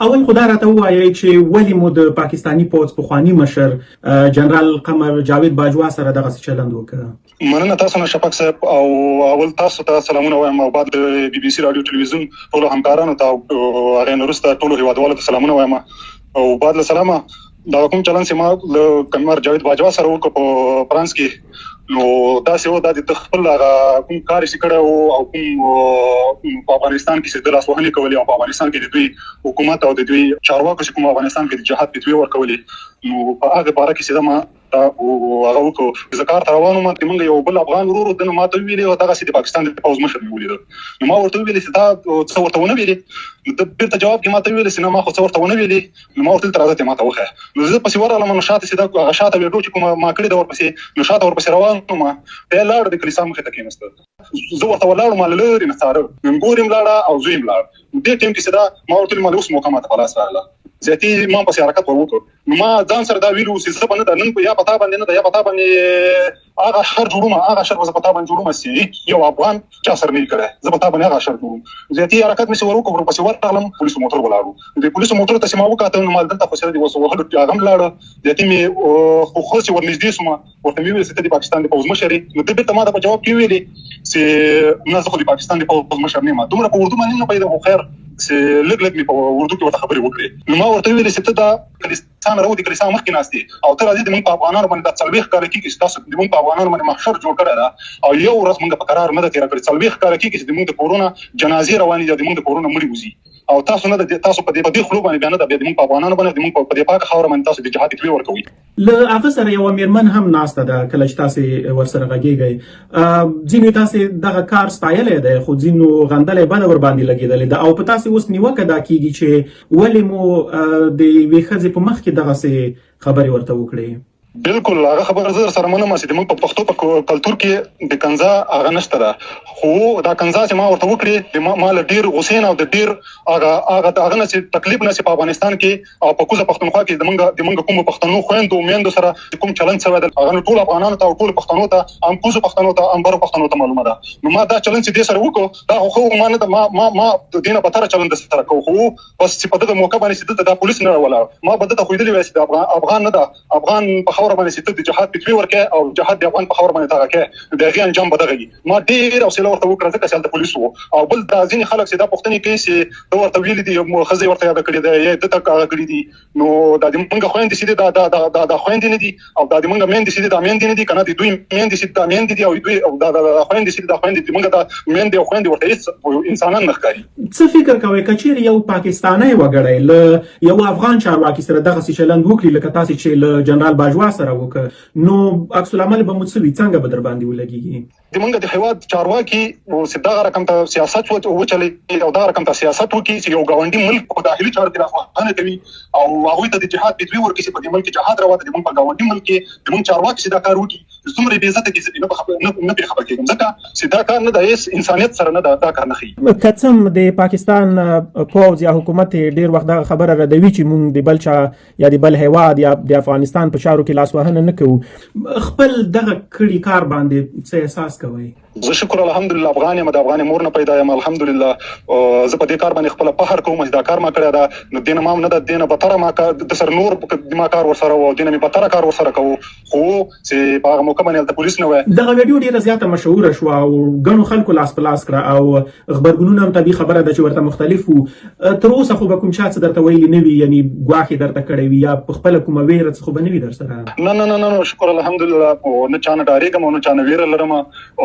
اول خو دا راته ووایئ چې ولې مو د پاکستاني پوځ پخواني مشر جنرال قمر جاوید باجوا سره دغسې چلند وکړ؟ مننه تاسو نه شفق صاحب، او اول تاسو ته سلامونه وایم، او بعد د بي بي سي رادیو ټلویزیون ټولو همکارانو ته او هغې نه وروسته ټولو هیوادوالو ته سلامونه وایم. او بعد له سلامه دا کوم چلند چې ما له قمر جاوید باجوا سره وکړ په فرانس کې، نو داسې و دا د خپل هغه کوم کار چې کړی او کوم په افغانستان کې چې د لاسوهنې کولې او په افغانستان کې د دوی حکومت او د دوی چارواکو چې کوم افغانستان کې د جهاد فتوې ورکولې، نو په هغه باره کې چې ما هغه وکړو. زه کار ته روان وم، موږ یو بل افغان ورور دنه ما ته ویلې او دغسې د پاکستان د پوځ مشر مې ولید، نو ما ورته ویلې چې دا څه ورته ونه ویلې، نو د بیرته جواب کې ما ته ویلې چې نه ما خو څه ورته ونه ویلې، نو ما ورته راځه ته ما ته وښیه. نو زه پسې ورغلم، نو شاته چې دا هغه شاته ویډیو چې کومه ما کړې ده ورپسې، نو شاته ورپسې روان وم، بیا لاړ د کلیسا مخې ته کېناسته، زه ورته ولاړم له لرې نه څاره، مور یې ولاړه او زوی یې ولاړ. دې ټایم کې چې دا ما ورته ویل ما اوس موقع ماته په لاس راغله، زیاتي ما پسې حرکت ور وکړ. نو ما ځان سره دا ویلو چې زه به نه ده نن یا پتا باندې نه ده یا پتا باندې هغه شر جوړوم، هغه شر به زه پتا باندې جوړوم چې یو افغان چا سره نه وي کړی، زه پتا باندې هغه شر جوړوم. زیاتي حرکت مې ور وکړ، ورپسې ورغلم، پولیسو موټر ولاړو، د پولیسو موټر ته چې ما وکتل نو ما دلته خو سره د وسو وهلو هغه هم لاړه. زیاتي مې خو چې ورنږدې شوم، ورته مې ویل چې ته د پاکستان د پوځ مشر یې، نو ده بېرته ما ته په جواب کې ویلې چې نه زه خو د پاکستان د پوځ مشر نه یم. دومره په اردو باندې نه پوهېدم، خو خیر چې لږ لږ مې په اردو کې ورته خبرې وکړې. نو ما ورته ویلې چې ته دا کلیسا نه راوځې، کلیسا مخکې ناست یې او ته راځې زموږ په افغانانو باندې دا 40 کاله کېږي چې تاسو زموږ په افغانانو باندې محشر جوړ کړی ده، او یو ورځ موږ په قرار نه ده تېره کړې. 40 کاله کېږي چې زموږ د کورونه جنازې روانې دي، زموږ د کورونه مړي وځي، او تاسو نه ده، تاسو په دې خولو باندې بیا نه ده، بیا زموږ په افغانانو باندې زموږ په دې پاکه خاوره باندې تاسو د جهاد فتوې ورکوئ. له هغه سره یوه مېرمن هم ناسته ده کله چې تاسې ورسره غږېږئ. ځینو تاسې دغه کار ستایلی دی، خو ځینو غندلی بده ورباندې لګېدلې ده، او په تاسې اوس نیوکه دا کېږي چې ولې مو د یوې ښځې په مخ کې دغسې خبرې ورته وکړې. بالکل هغه خبره زه سره منم چې موږ په پښتو په کلتور کې د کنځا هغه نشته ده، خو دا کنځا چې ما ورته وکړې ما له ډېر غوسې نه او د ډېر هغه نه چې تکلیف نه چې په افغانستان کې او په کوزه پښتونخوا کې د موږ کومو پښتنو خویندو میندو سره کوم چلند شوی دی، هغه ټول افغانانو ته او ټول پښتنو ته هم کوزو پښتنو ته هم برو پښتنو ته معلومه ده. نو ما دا چلند چې دې سره وکړو دا خو ما نه ده، ما د دې نه بدتره چلند سره کوو، خو بس چې په دغه موقع باندې چې دلته دا پولیس نه راولاړ، ما به دلته ښودلي وای چې افغان نه ده، افغان په خاوره باندې چې ته د جهاد فتوې ورکړې او جهاد د افغان په خاوره باندې دغه کړې، د هغې انجام به دغه وي. ما ډېر حوصله ورته وکړه ځکه چې هلته پولیس وو، او بل دا ځینې خلک چې دا پوښتنې کوي چې ده ورته ویلي دي ښځې ورته یاده کړې ده یا ده ته هغه کړي دي، نو دا د موږ خویندې چې دي دا خویندې نه دي، او دا د موږ میندې چې دي دا میندې نه دي، که نه د دوی میندې چې دا میندې دي، او دوی دا خویندې چې دي دا خویندې دي، موږ دا میندې او خویندې ورته هېڅ انسانان نه ښکاري. څه فکر کوئ که چیرې یو پاکستانی وګړی له یو افغان چارواکي سره دغسې چلند وکړي لکه تاسې چې له جنرال باجوا سره وکړه، نو عکس العمل به مو څه وي، څنګه به در باندې ولګېږي؟ زموږ د هېواد چارواکي چې دغه رقم ته سیاست وچلوي او دغه رقم ته سیاست وکړي چې یو ګاونډي ملک په داخلي چارو کې لاسوهنه کوي او هغوی ته د جهاد فتوې ورکړي چې په دې ملک کې جهاد روا ده، زموږ په ګاونډي ملک کې زموږ چارواکي چې دا کار وکړي څومره بې عزته کېږي نه پرې خبر کېږم، ځکه چې دا کار نه ده، هېڅ انسانیت سره نه ده، دا کار نه ښیي. که څه هم د پاکستان پوځ یا حکومت ډېر وخت دغه خبره ردوي چې موږ د بل چا یا د بل هېواد یا د افغانستان په چارو کې لاسوهنه نه کوو، خپل دغه کړي کار باندې څه احساس کوئ؟ زه شکر الحمدلله افغان یم، د افغان مور نه پیدا یم الحمدلله. زه په دې کار باندې خپله فخر کوم چې دا کار ما کړی ده، نو دې نه ما هم نه ده، دې نه بتره ما د سره نور ما کار ورسره و، دې نه مې بتره کار ورسره کوو، خو چې په هغه موقع باندې هلته پولیس نه وی. دغه ویډیو ډېره زیاته مشهوره شوه او ګڼو خلکو لاس په لاس کړه او غبرګونونه هم طبیعي خبره ده چې ورته مختلف وو. تر اوسه خو به کوم چا څه درته ویلي نه وي، یعنی ګواښ یې درته کړی وي یا په خپله کومه ویره څه خو به نه وي در سره؟ نه شکر الحمدلله، نه چا نه ډارېږم او نه چا نه ویره لرم،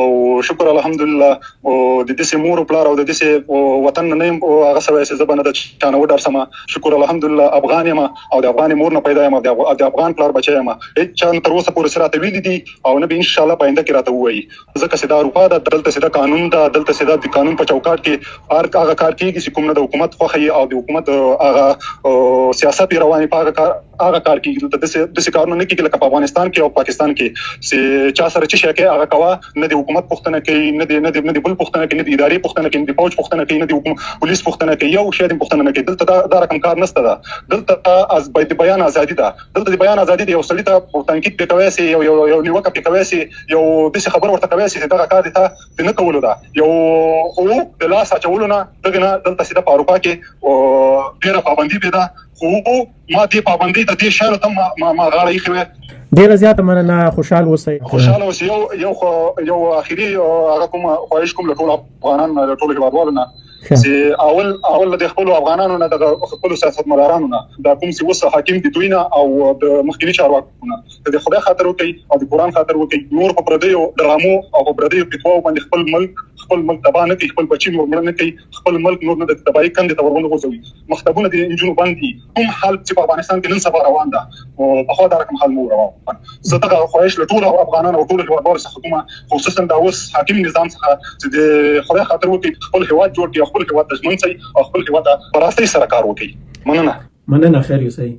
او شکر الحمدلله او د دې مور او پلار او د دې وطن نه یم هغه سوی چې زه به نه د چا نه وډارسم. شکر الحمدلله افغان یم او د افغان مور نه پیدا یم او د افغان پلار بچی یم، هېڅ چا تر اوسه پورې څه راته ویلي دي او نه به انشاءالله په آینده کې راته ووایي، ځکه چې دا اروپا ده، دلته چې دا قانون ده، دلته چې دا د قانون په چوکاټ کې هغه کار کېږي چې کوم نه د حکومت خوښه او د حکومت هغه سیاست یې روان وي، په هغه کار هغه کار کیږي د څه کارونه نه کیږي لکه په افغانستان کې او پاکستان کې چې چا سره چې شي هغه کوا نه د حکومت پښتنه کوي نه د بل پښتنه کوي نه د ادارې پښتنه کوي نه د فوج پښتنه کوي نه د پولیس پښتنه کوي یو شی د پښتنه نه کوي دلته دا رقم کار نشته ده دلته از د بیان ازادي ده دلته د بیان ازادي دی یو سړی ته تنقید پکوي سي یو نیوکه پکوي سي یو د څه خبر ورته کوي سي دا کار دي ته نه کولو ده یو او د لاس اچولو نه دغه دلته سیده په اروپا کې او ډیره پابندي پیدا خو ما دې پابندي ته دې شرط ما غاړه یې ډیره زیاته مننه خوشحال اوسئ یو اخیری هغه کوم خواهش کوم له ټول افغانان له ټول هیوادوالو نه چې اول د خپل افغانانو نه د خپل سیاستمدارانو نه دا کوم چې وسه حاکم دي دوی نه او د مخکنی چارواکو نه د خدای خاطر وکي او د قران خاطر وکي نور په پردیو درامو او په پردیو پیټوو باندې خپل ملک تباه نه کوي خپل بچی نور مړ نه کوي خپل ملک نور نه د تباہي کندې ته ورونه غورځوي مختبونه د انجونو باندې کوم حال چې په افغانستان کې نن سبا روان ده او په خو دا رقم حال مو روان زه دا خواهش له ټول افغانانو او ټول هیوادوالو څخه کومه خصوصا دا اوس حاکم نظام څخه چې د خدای خاطر وکي خپل هیواد جوړ کړي خپل هیواد د ژوند سي او خپل هیواد په راستۍ سره کار وکړي مننه خیر اوسئ